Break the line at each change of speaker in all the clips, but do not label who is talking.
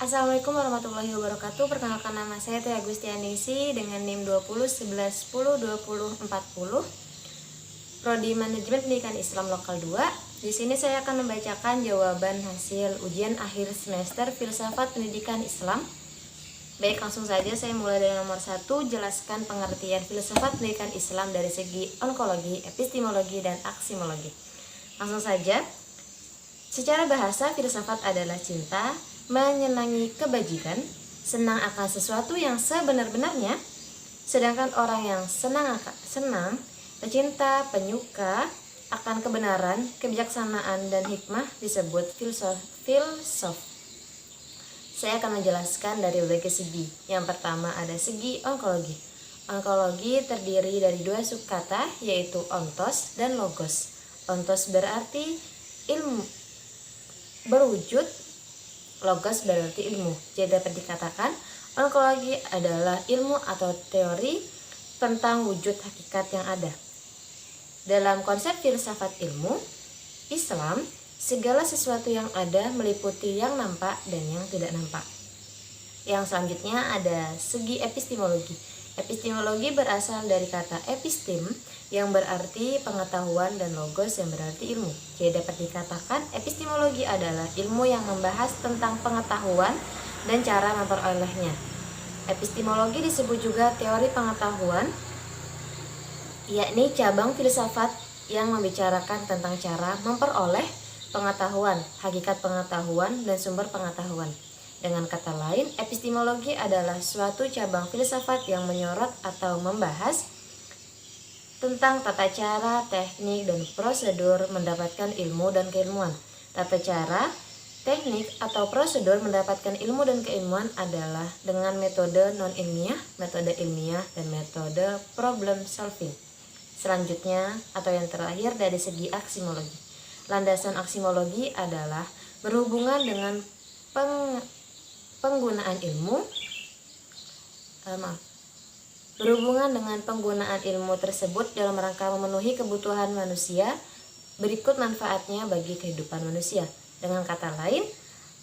Assalamualaikum warahmatullahi wabarakatuh. Perkenalkan, nama saya Tia Agustianisi dengan NIM 2011102040, Prodi Manajemen Pendidikan Islam Lokal 2. Di sini saya akan membacakan jawaban hasil ujian akhir semester Filsafat Pendidikan Islam. Baik, langsung saja saya mulai dari nomor 1. Jelaskan pengertian filsafat pendidikan Islam dari segi onkologi, epistemologi, dan aksimologi. Langsung saja. Secara bahasa, filsafat adalah cinta, menyenangi kebajikan, senang akan sesuatu yang sebenar-benarnya. Sedangkan orang yang senang, pecinta, penyuka akan kebenaran, kebijaksanaan, dan hikmah disebut filsuf. Saya akan menjelaskan dari berbagai segi. Yang pertama ada segi onkologi. Onkologi terdiri dari dua subkata, yaitu ontos dan logos. Ontos berarti ilmu berwujud, logos berarti ilmu. Jadi dapat dikatakan onkologi adalah ilmu atau teori tentang wujud hakikat yang ada. Dalam konsep filsafat ilmu Islam, segala sesuatu yang ada meliputi yang nampak dan yang tidak nampak. Yang selanjutnya ada segi epistemologi. Epistemologi berasal dari kata epistem yang berarti pengetahuan dan logos yang berarti ilmu. Jadi dapat dikatakan epistemologi adalah ilmu yang membahas tentang pengetahuan dan cara memperolehnya. Epistemologi disebut juga teori pengetahuan, yakni cabang filsafat yang membicarakan tentang cara memperoleh pengetahuan, hakikat pengetahuan, dan sumber pengetahuan. Dengan kata lain, epistemologi adalah suatu cabang filsafat yang menyorot atau membahas tentang tata cara, teknik, dan prosedur mendapatkan ilmu dan keilmuan. Tata cara, teknik, atau prosedur mendapatkan ilmu dan keilmuan adalah dengan metode non-ilmiah, metode ilmiah, dan metode problem solving. Selanjutnya, atau yang terakhir dari segi aksimologi. Landasan aksimologi adalah berhubungan dengan penggunaan ilmu tersebut dalam rangka memenuhi kebutuhan manusia. Berikut manfaatnya bagi kehidupan manusia. Dengan kata lain,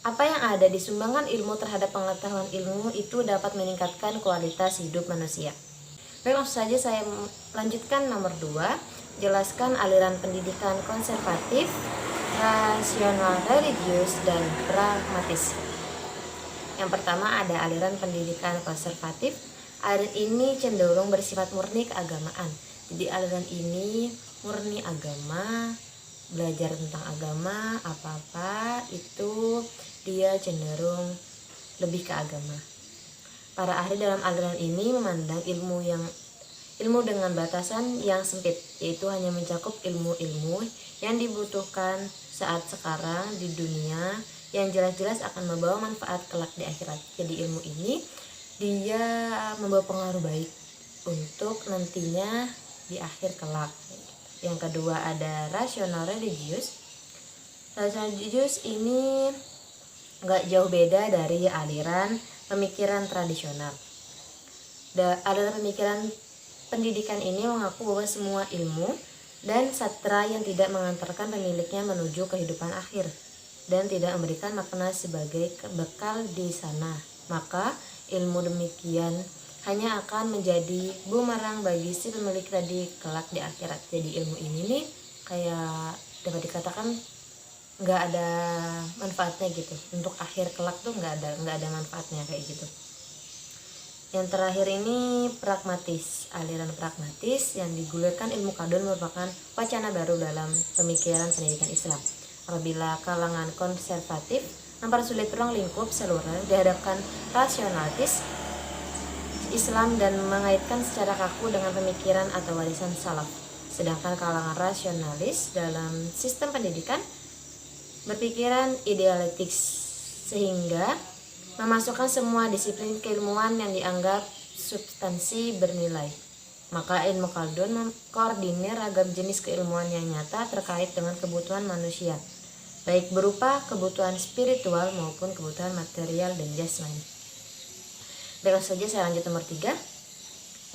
apa yang ada di sumbangan ilmu terhadap pengetahuan ilmu itu dapat meningkatkan kualitas hidup manusia. Baik, langsung saja saya lanjutkan nomor 2. Jelaskan aliran pendidikan konservatif, rasional, religius, dan pragmatis. Yang pertama ada aliran pendidikan konservatif. Aliran ini cenderung bersifat murni keagamaan. Jadi aliran ini murni agama, belajar tentang agama, apa-apa itu dia cenderung lebih ke agama. Para ahli dalam aliran ini memandang ilmu dengan batasan yang sempit, yaitu hanya mencakup ilmu-ilmu yang dibutuhkan saat sekarang di dunia yang jelas-jelas akan membawa manfaat kelak di akhirat. Jadi ilmu ini dia membawa pengaruh baik untuk nantinya di akhir kelak. Yang kedua ada rasional religius. Rasional religius ini gak jauh beda dari aliran pemikiran tradisional. Aliran pemikiran pendidikan ini mengaku bahwa semua ilmu dan sastra yang tidak mengantarkan pemiliknya menuju kehidupan akhir dan tidak memberikan makna sebagai bekal di sana, maka ilmu demikian hanya akan menjadi bumerang bagi si pemilik tadi kelak di akhirat. Jadi ilmu ini nih kayak dapat dikatakan nggak ada manfaatnya gitu, untuk akhir kelak tuh nggak ada manfaatnya kayak gitu. Yang terakhir ini pragmatis. Aliran pragmatis yang digulirkan ilmu kadun merupakan wacana baru dalam pemikiran pendidikan Islam. Apabila kalangan konservatif mempersulit ruang lingkup seluruh dihadapkan rasionalitis Islam dan mengaitkan secara kaku dengan pemikiran atau warisan salaf. Sedangkan kalangan rasionalis dalam sistem pendidikan berpikiran idealistis sehingga memasukkan semua disiplin keilmuan yang dianggap substansi bernilai. Maka ilmu kaldun mengkoordinir ragam jenis keilmuan yang nyata terkait dengan kebutuhan manusia, baik berupa kebutuhan spiritual maupun kebutuhan material dan jasmani. Baik, saja saya lanjut nomor 3.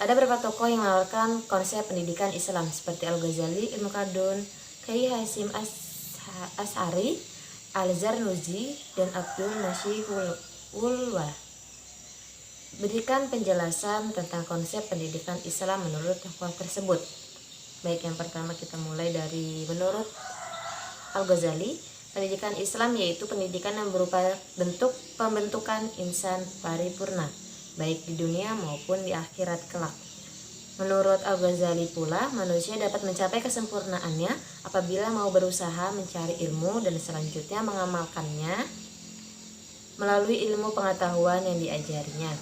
Ada beberapa tokoh yang menawarkan konsep pendidikan Islam seperti Al-Ghazali, Ibnu Khaldun, Kiai Hasyim Asy'ari, Al-Zarnuji, dan Abdul Nasihul Ulwa. Berikan penjelasan tentang konsep pendidikan Islam menurut tokoh tersebut. Baik, yang pertama kita mulai dari menurut Al-Ghazali, pendidikan Islam yaitu pendidikan yang berupa bentuk pembentukan insan paripurna, baik di dunia maupun di akhirat kelak. Menurut Al-Ghazali pula, manusia dapat mencapai kesempurnaannya apabila mau berusaha mencari ilmu dan selanjutnya mengamalkannya melalui ilmu pengetahuan yang diajarinya.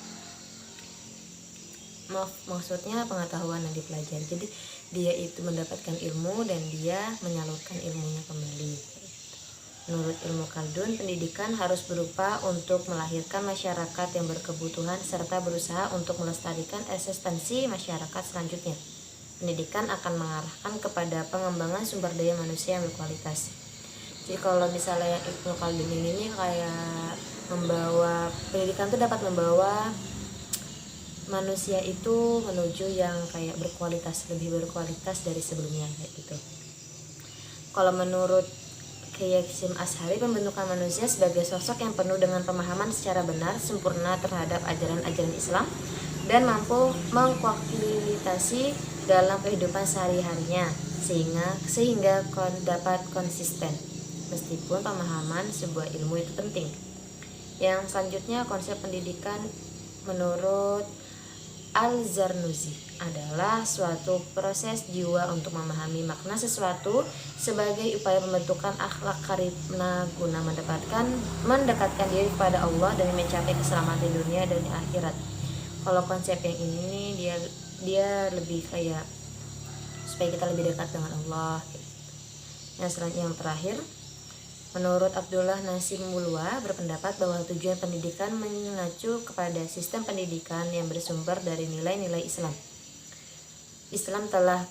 Maksudnya pengetahuan yang dipelajari. Jadi dia itu mendapatkan ilmu dan dia menyalurkan ilmunya kembali. Menurut ilmu Khaldun, pendidikan harus berupa untuk melahirkan masyarakat yang berkebutuhan serta berusaha untuk melestarikan eksistensi masyarakat selanjutnya. Pendidikan akan mengarahkan kepada pengembangan sumber daya manusia yang berkualitas. Jadi kalau misalnya yang ilmu Khaldun ini kayak membawa, pendidikan itu dapat membawa manusia itu menuju yang kayak berkualitas, lebih berkualitas dari sebelumnya kayak gitu. Kalau menurut Kiai Hasyim Asy'ari, pembentukan manusia sebagai sosok yang penuh dengan pemahaman secara benar, sempurna terhadap ajaran-ajaran Islam dan mampu mengkualitasi dalam kehidupan sehari-harinya sehingga dapat konsisten meskipun pemahaman sebuah ilmu itu penting. Yang selanjutnya, konsep pendidikan menurut Al-Zarnuzi adalah suatu proses jiwa untuk memahami makna sesuatu sebagai upaya pembentukan akhlak karimah guna mendekatkan diri kepada Allah dan mencapai keselamatan di dunia dan di akhirat. Kalau konsep yang ini nih dia lebih kayak supaya kita lebih dekat dengan Allah. Yang selanjutnya, yang terakhir, menurut Abdullah Nasim Mulwa berpendapat bahwa tujuan pendidikan mengacu kepada sistem pendidikan yang bersumber dari nilai-nilai Islam. Islam telah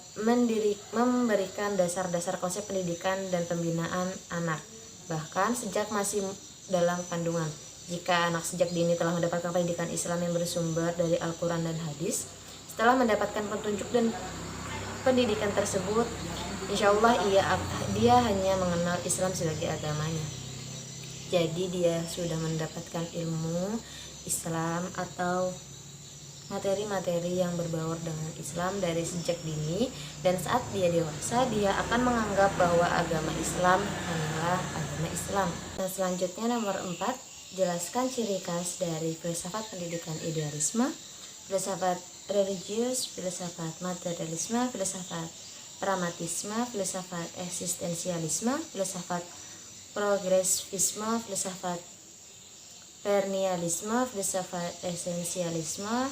memberikan dasar-dasar konsep pendidikan dan pembinaan anak, bahkan sejak masih dalam kandungan. Jika anak sejak dini telah mendapatkan pendidikan Islam yang bersumber dari Al-Quran dan Hadis, setelah mendapatkan petunjuk dan pendidikan tersebut, insya Allah dia hanya mengenal Islam sebagai agamanya. Jadi dia sudah mendapatkan ilmu Islam atau materi-materi yang berbaur dengan Islam dari sejak dini, dan saat dia dewasa dia akan menganggap bahwa agama Islam hanyalah agama Islam. Dan selanjutnya nomor 4, jelaskan ciri khas dari filsafat pendidikan idealisme, filsafat religius, filsafat materialisme, filsafat pragmatisme, filsafat eksistensialisme, filsafat progresivisme, filsafat perennialisme, filsafat esensialisme,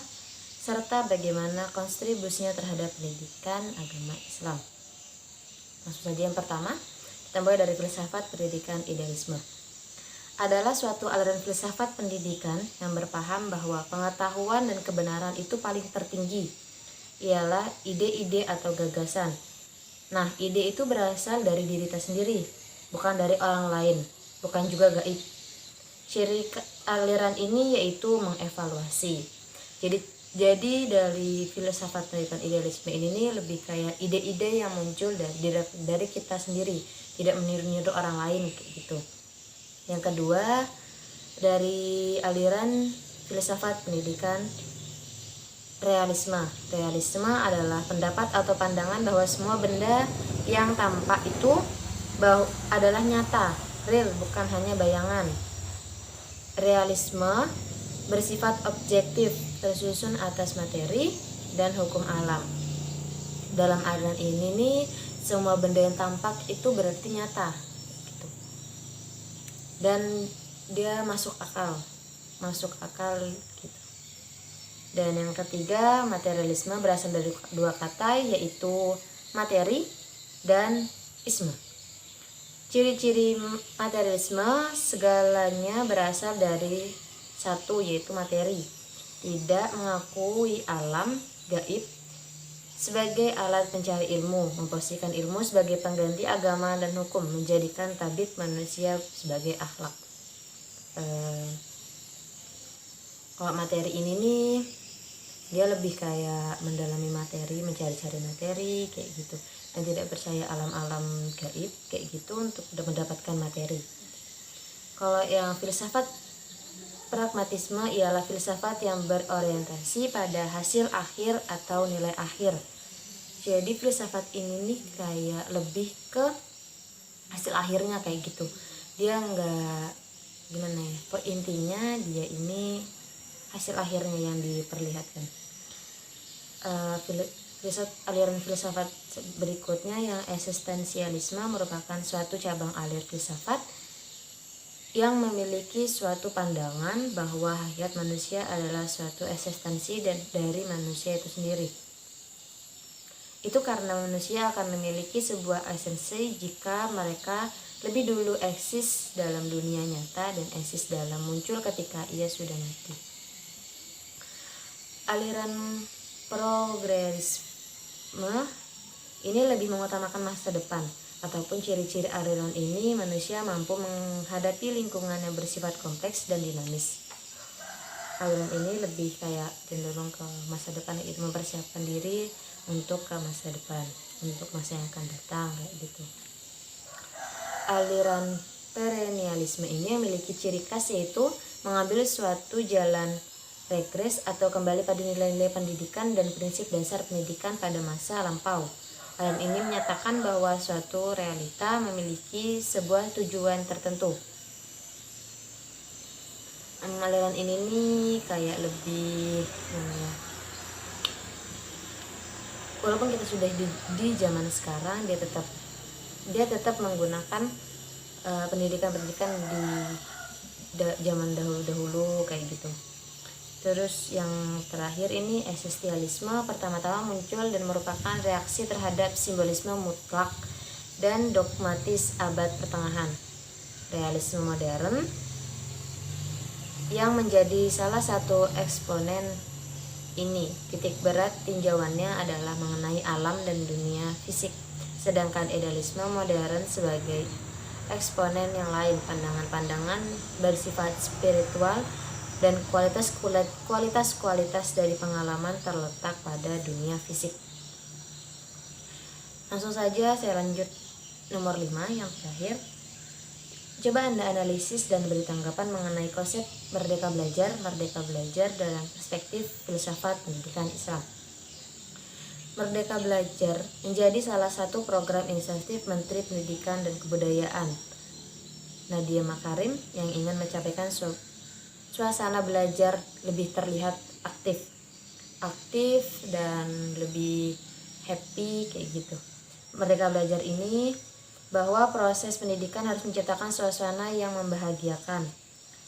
serta bagaimana kontribusinya terhadap pendidikan agama Islam. Langsung saja, yang pertama, kita mulai dari filsafat pendidikan idealisme. Adalah suatu aliran filsafat pendidikan yang berpaham bahwa pengetahuan dan kebenaran itu paling tertinggi, ialah ide-ide atau gagasan. Nah, ide itu berasal dari diri kita sendiri, bukan dari orang lain, bukan juga gaib. Ciri aliran ini yaitu mengevaluasi. Jadi dari filsafat pendidikan idealisme ini lebih kayak ide-ide yang muncul dari kita sendiri, tidak meniru-niru orang lain kayak gitu. Yang kedua, dari aliran filsafat pendidikan realisme. Realisme adalah pendapat atau pandangan bahwa semua benda yang tampak itu adalah nyata, real, bukan hanya bayangan. Realisme bersifat objektif, tersusun atas materi dan hukum alam. Dalam aliran ini nih, semua benda yang tampak itu berarti nyata gitu. Dan dia masuk akal gitu. Dan yang ketiga, materialisme berasal dari dua kata, yaitu materi dan isme. Ciri-ciri materialisme, segalanya berasal dari satu, yaitu materi. Tidak mengakui alam gaib sebagai alat pencari ilmu, memposisikan ilmu sebagai pengganti agama dan hukum, menjadikan tabib manusia sebagai akhlak. Kalau materi ini nih, dia lebih kayak mendalami materi, mencari-cari materi kayak gitu, dan tidak percaya alam-alam gaib kayak gitu untuk mendapatkan materi. Kalau yang filsafat Pragmatisme ialah filsafat yang berorientasi pada hasil akhir atau nilai akhir. Jadi filsafat ini nih kayak lebih ke hasil akhirnya kayak gitu. Dia nggak gimana ya, intinya dia ini hasil akhirnya yang diperlihatkan. Aliran filsafat berikutnya yang eksistensialisme merupakan suatu cabang alir filsafat yang memiliki suatu pandangan bahwa hayat manusia adalah suatu eksistensi dari manusia itu sendiri. Itu karena manusia akan memiliki sebuah esensi jika mereka lebih dulu eksis dalam dunia nyata dan eksis dalam muncul ketika ia sudah mati. Aliran progresisme ini lebih mengutamakan masa depan, ataupun ciri-ciri aliran ini manusia mampu menghadapi lingkungan yang bersifat kompleks dan dinamis. Aliran ini lebih kayak cenderung ke masa depan, itu mempersiapkan diri untuk ke masa depan, untuk masa yang akan datang kayak gitu. Aliran perennialisme ini memiliki ciri khas yaitu mengambil suatu jalan regres atau kembali pada nilai-nilai pendidikan dan prinsip dasar pendidikan pada masa lampau. Aliran ini menyatakan bahwa suatu realita memiliki sebuah tujuan tertentu. Aliran ini nih kayak lebih walaupun kita sudah di zaman sekarang, dia tetap menggunakan pendidikan di zaman dahulu kayak gitu. Terus yang terakhir ini eksistensialisme pertama-tama muncul dan merupakan reaksi terhadap simbolisme mutlak dan dogmatis abad pertengahan. Realisme modern yang menjadi salah satu eksponen ini. Titik berat tinjauannya adalah mengenai alam dan dunia fisik. Sedangkan idealisme modern sebagai eksponen yang lain, pandangan-pandangan bersifat spiritual dan kualitas dari pengalaman terletak pada dunia fisik. Langsung saja saya lanjut nomor 5 yang terakhir. Coba Anda analisis dan beri tanggapan mengenai konsep merdeka belajar dalam perspektif filsafat pendidikan Islam. Merdeka Belajar menjadi salah satu program inisiatif Menteri Pendidikan dan Kebudayaan Nadiem Makarim yang ingin mencapaikan suasana belajar lebih terlihat aktif dan lebih happy kayak gitu. Merdeka Belajar ini bahwa proses pendidikan harus menciptakan suasana yang membahagiakan.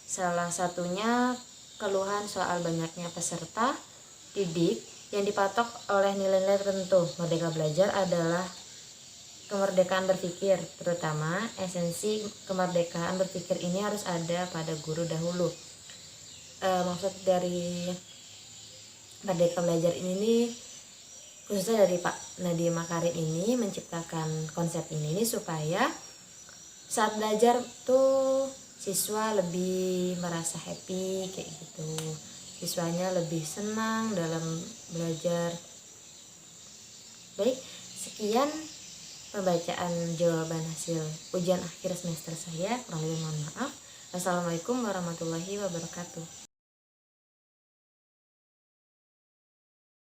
Salah satunya keluhan soal banyaknya peserta didik yang dipatok oleh nilai-nilai tertentu. Merdeka Belajar adalah kemerdekaan berpikir, terutama esensi kemerdekaan berpikir ini harus ada pada guru dahulu. Maksud dari Merdeka Belajar ini nih, khususnya dari Pak Nadiem Makarim ini menciptakan konsep ini supaya saat belajar tuh siswa lebih merasa happy kayak gitu, siswanya lebih senang dalam belajar. Baik, sekian pembacaan jawaban hasil ujian akhir semester saya, kurang lebih mohon maaf. Assalamualaikum warahmatullahi wabarakatuh.